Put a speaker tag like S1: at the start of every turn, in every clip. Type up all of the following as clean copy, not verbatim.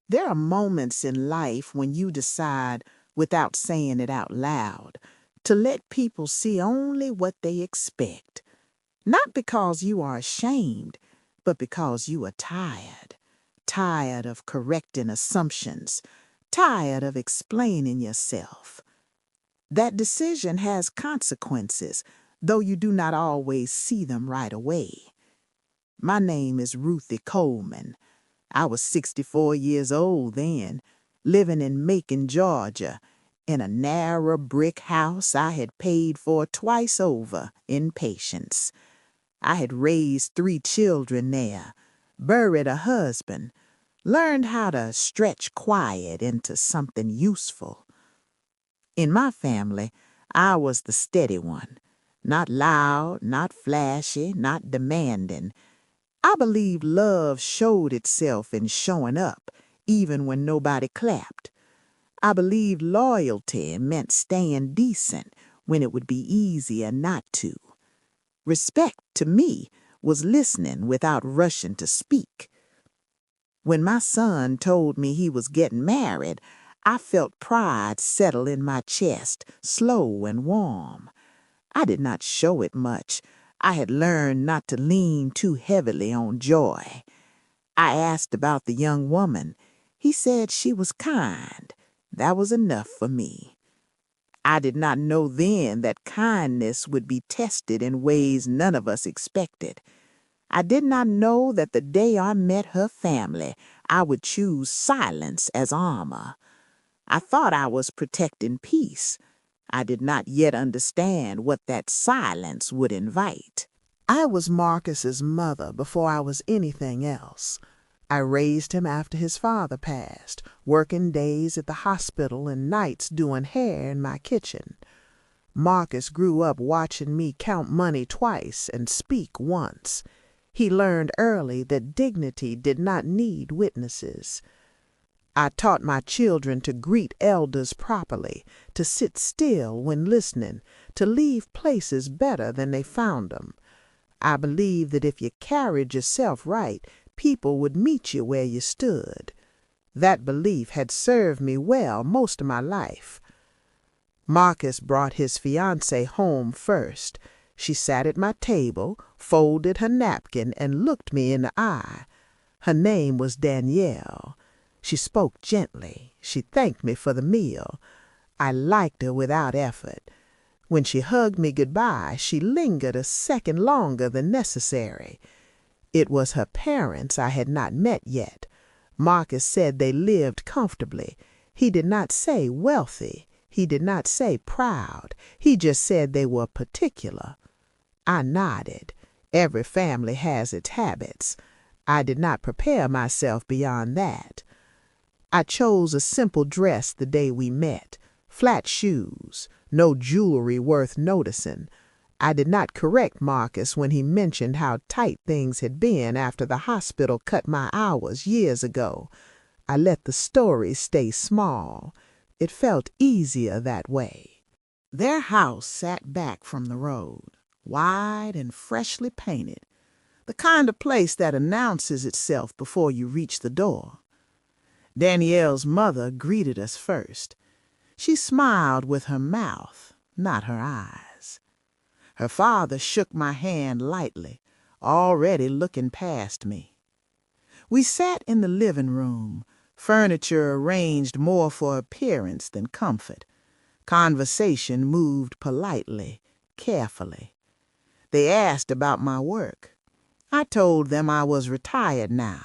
S1: There are moments in life when you decide, without saying it out loud, to let people see only what they expect. Not because you are ashamed, but because you are tired. Tired of correcting assumptions. Tired of explaining yourself. That decision has consequences, though you do not always see them right away. My name is Ruthie Coleman. I was 64 years old then, living in Macon, Georgia, in a narrow brick house I had paid for twice over in patience. I had raised 3 children there, buried a husband, learned how to stretch quiet into something useful. In my family, I was the steady one, not loud, not flashy, not demanding. I believe love showed itself in showing up, even when nobody clapped. I believed loyalty meant staying decent when it would be easier not to. Respect, to me, was listening without rushing to speak. When my son told me he was getting married, I felt pride settle in my chest, slow and warm. I did not show it much. I had learned not to lean too heavily on joy. I asked about the young woman. He said she was kind. That was enough for me. I did not know then that kindness would be tested in ways none of us expected. I did not know that the day I met her family, I would choose silence as armor. I thought I was protecting peace. I did not yet understand what that silence would invite. I was Marcus's mother before I was anything else. I raised him after his father passed, working days at the hospital and nights doing hair in my kitchen. Marcus grew up watching me count money twice and speak once. He learned early that dignity did not need witnesses. I taught my children to greet elders properly, to sit still when listening, to leave places better than they found them. I believed that if you carried yourself right, people would meet you where you stood. That belief had served me well most of my life. Marcus brought his fiancée home first. She sat at my table, folded her napkin, and looked me in the eye. Her name was Danielle. She spoke gently. She thanked me for the meal. I liked her without effort. When she hugged me goodbye, she lingered a second longer than necessary. It was her parents I had not met yet. Marcus said they lived comfortably. He did not say wealthy. He did not say proud. He just said they were particular. I nodded. Every family has its habits. I did not prepare myself beyond that. I chose a simple dress the day we met, flat shoes, no jewelry worth noticing. I did not correct Marcus when he mentioned how tight things had been after the hospital cut my hours years ago. I let the story stay small. It felt easier that way. Their house sat back from the road, wide and freshly painted, the kind of place that announces itself before you reach the door. Danielle's mother greeted us first. She smiled with her mouth, not her eyes. Her father shook my hand lightly, already looking past me. We sat in the living room, furniture arranged more for appearance than comfort. Conversation moved politely, carefully. They asked about my work. I told them I was retired now,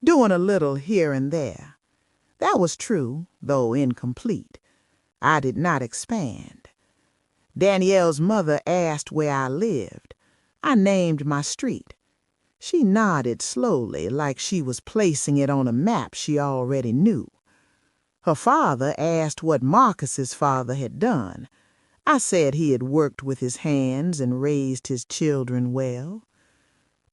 S1: doing a little here and there. That was true, though incomplete. I did not expand. Danielle's mother asked where I lived. I named my street. She nodded slowly, like she was placing it on a map she already knew. Her father asked what Marcus's father had done. I said he had worked with his hands and raised his children well.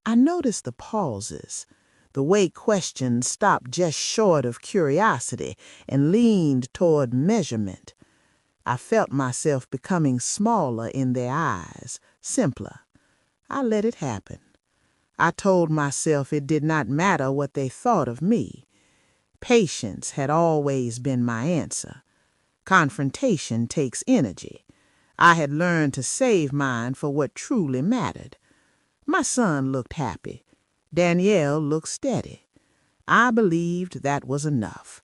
S1: I noticed the pauses, the way questions stopped just short of curiosity and leaned toward measurement. I felt myself becoming smaller in their eyes, simpler. I let it happen. I told myself it did not matter what they thought of me. Patience had always been my answer. Confrontation takes energy. I had learned to save mine for what truly mattered. My son looked happy. Danielle looked steady. I believed that was enough.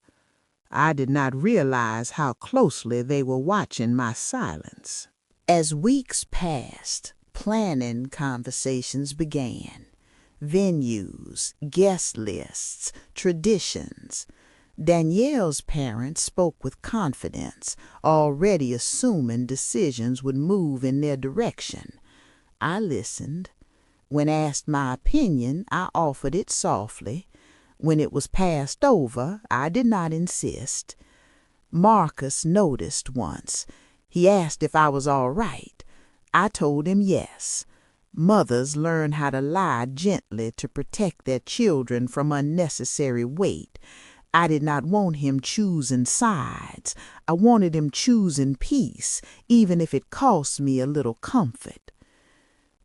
S1: I did not realize how closely they were watching my silence. As weeks passed, planning conversations began. Venues, guest lists, traditions. Danielle's parents spoke with confidence, already assuming decisions would move in their direction. I listened. When asked my opinion, I offered it softly. When it was passed over, I did not insist. Marcus noticed once. He asked if I was all right. I told him yes. Mothers learn how to lie gently to protect their children from unnecessary weight. I did not want him choosing sides. I wanted him choosing peace, even if it cost me a little comfort.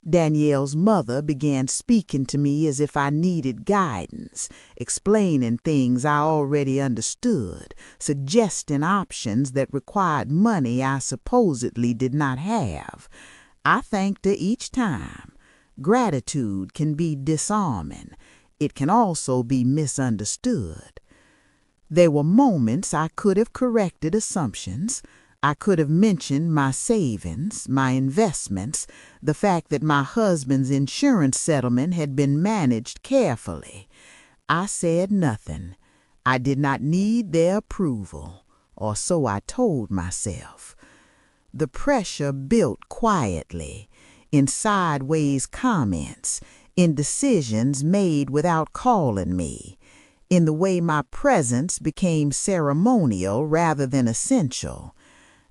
S1: Danielle's mother began speaking to me as if I needed guidance, explaining things I already understood, suggesting options that required money I supposedly did not have. I thanked her each time. Gratitude can be disarming. It can also be misunderstood. There were moments I could have corrected assumptions. I could have mentioned my savings, my investments, the fact that my husband's insurance settlement had been managed carefully. I said nothing. I did not need their approval, or so I told myself. The pressure built quietly, in sideways comments, in decisions made without calling me, in the way my presence became ceremonial rather than essential.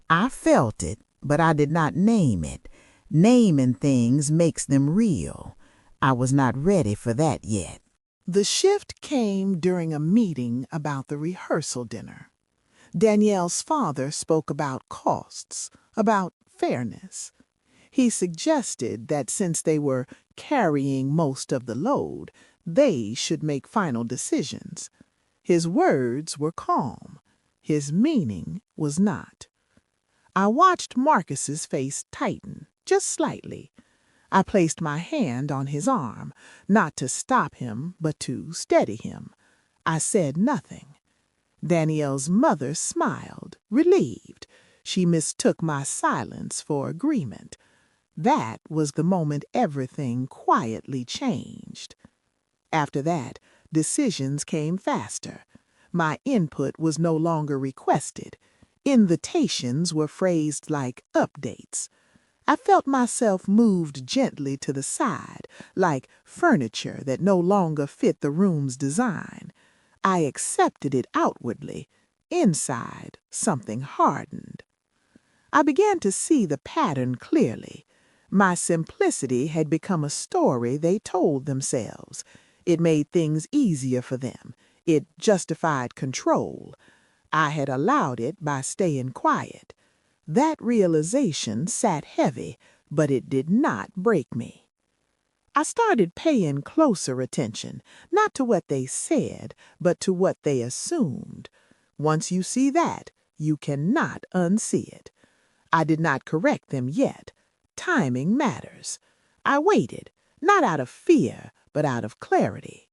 S1: I felt it, but I did not name it. Naming things makes them real. I was not ready for that yet. The shift came during a meeting about the rehearsal dinner. Danielle's father spoke about costs, about fairness. He suggested that since they were carrying most of the load, they should make final decisions. His words were calm. His meaning was not. I watched Marcus's face tighten, just slightly. I placed my hand on his arm, not to stop him, but to steady him. I said nothing. Danielle's mother smiled, relieved. She mistook my silence for agreement. That was the moment everything quietly changed. After that, decisions came faster. My input was no longer requested. Invitations were phrased like updates. I felt myself moved gently to the side, like furniture that no longer fit the room's design. I accepted it outwardly. Inside, something hardened. I began to see the pattern clearly. My simplicity had become a story they told themselves. It made things easier for them. It justified control. I had allowed it by staying quiet. That realization sat heavy, but it did not break me. I started paying closer attention, not to what they said, but to what they assumed. Once you see that, you cannot unsee it. I did not correct them yet. Timing matters. I waited, not out of fear, but out of clarity.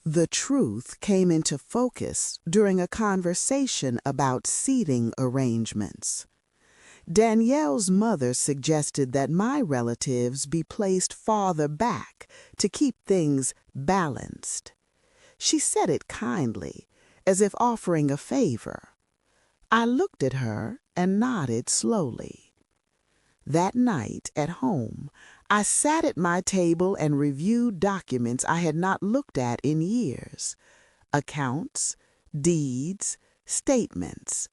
S1: The truth came into focus during a conversation about seating arrangements. Danielle's mother suggested that my relatives be placed farther back to keep things balanced. She said it kindly, as if offering a favor. I looked at her and nodded slowly. That night at home, I sat at my table and reviewed documents I had not looked at in years. Accounts, deeds, statements.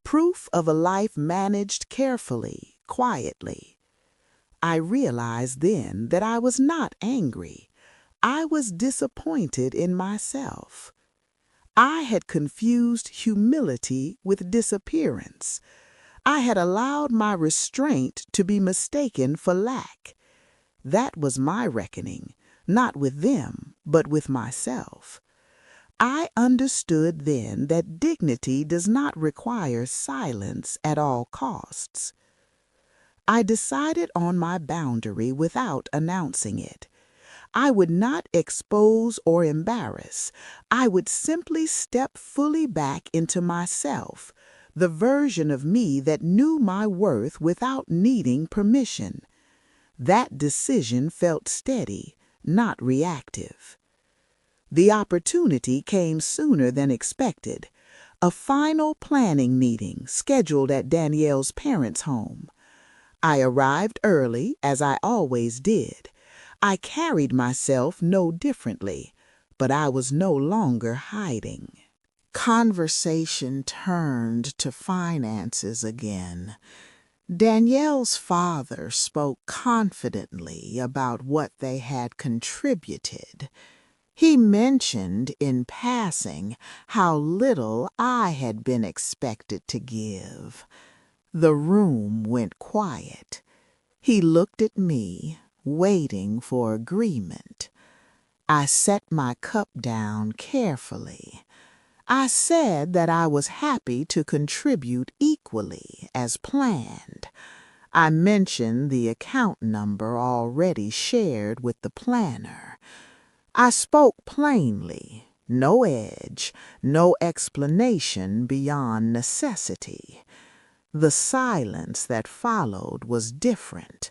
S1: Proof of a life managed carefully, quietly. I realized then that I was not angry. I was disappointed in myself. I had confused humility with disappearance. I had allowed my restraint to be mistaken for lack. That was my reckoning, not with them, but with myself. I understood then that dignity does not require silence at all costs. I decided on my boundary without announcing it. I would not expose or embarrass. I would simply step fully back into myself, the version of me that knew my worth without needing permission. That decision felt steady, not reactive. The opportunity came sooner than expected. A final planning meeting scheduled at Danielle's parents' home. I arrived early, as I always did. I carried myself no differently, but I was no longer hiding. Conversation turned to finances again. Danielle's father spoke confidently about what they had contributed. He mentioned in passing how little I had been expected to give. The room went quiet. He looked at me, waiting for agreement. I set my cup down carefully. I said that I was happy to contribute equally as planned. I mentioned the account number already shared with the planner. I spoke plainly, no edge, no explanation beyond necessity. The silence that followed was different.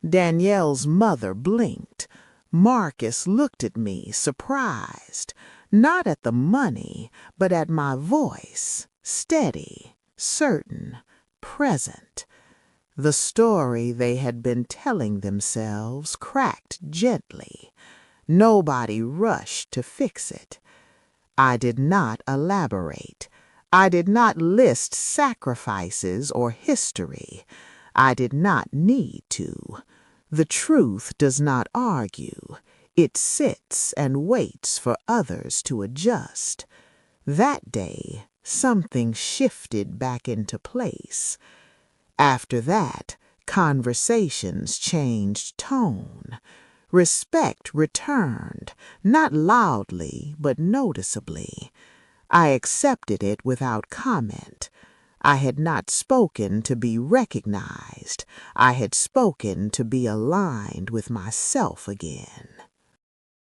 S1: Danielle's mother blinked. Marcus looked at me, surprised, not at the money, but at my voice, steady, certain, present. The story they had been telling themselves cracked gently. Nobody rushed to fix it. I did not elaborate. I did not list sacrifices or history. I did not need to. The truth does not argue. It sits and waits for others to adjust. That day, something shifted back into place. After that, conversations changed tone. Respect returned, not loudly, but noticeably. I accepted it without comment. I had not spoken to be recognized. I had spoken to be aligned with myself again.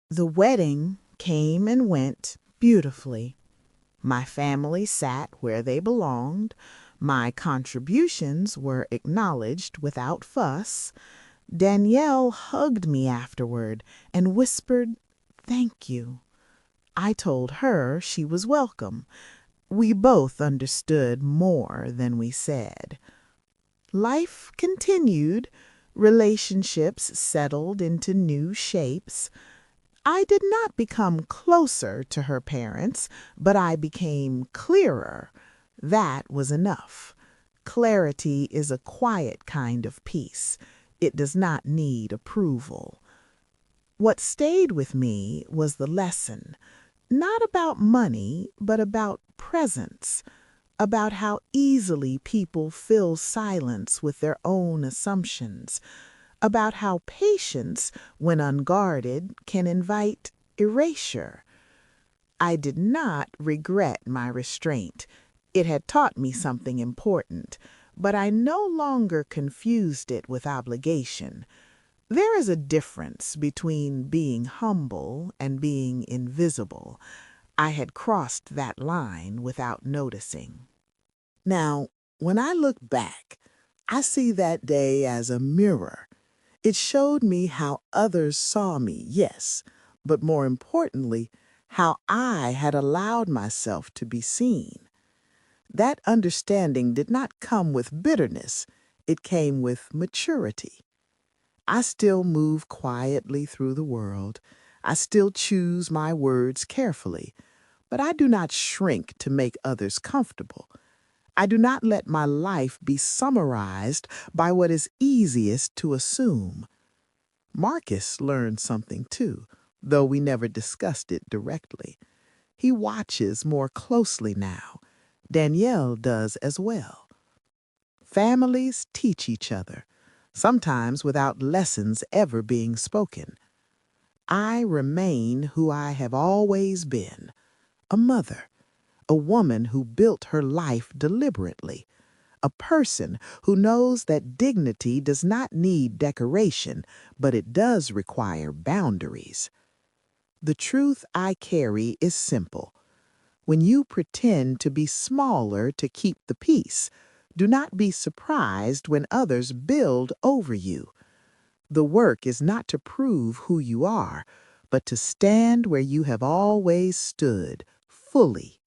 S1: The wedding came and went beautifully. My family sat where they belonged. My contributions were acknowledged without fuss. Danielle hugged me afterward and whispered, "Thank you." I told her she was welcome. We both understood more than we said. Life continued. Relationships settled into new shapes. I did not become closer to her parents, but I became clearer. That was enough. Clarity is a quiet kind of peace. It does not need approval. What stayed with me was the lesson, not about money, but about presence, about how easily people fill silence with their own assumptions, about how patience, when unguarded, can invite erasure. I did not regret my restraint. It had taught me something important, but I no longer confused it with obligation. There is a difference between being humble and being invisible. I had crossed that line without noticing. Now, when I look back, I see that day as a mirror. It showed me how others saw me, yes, but more importantly, how I had allowed myself to be seen. That understanding did not come with bitterness. It came with maturity. I still move quietly through the world. I still choose my words carefully, but I do not shrink to make others comfortable. I do not let my life be summarized by what is easiest to assume. Marcus learned something too, though we never discussed it directly. He watches more closely now. Danielle does as well. Families teach each other, sometimes without lessons ever being spoken. I remain who I have always been, a mother, a woman who built her life deliberately, a person who knows that dignity does not need decoration, but it does require boundaries. The truth I carry is simple. When you pretend to be smaller to keep the peace, do not be surprised when others build over you. The work is not to prove who you are, but to stand where you have always stood, fully.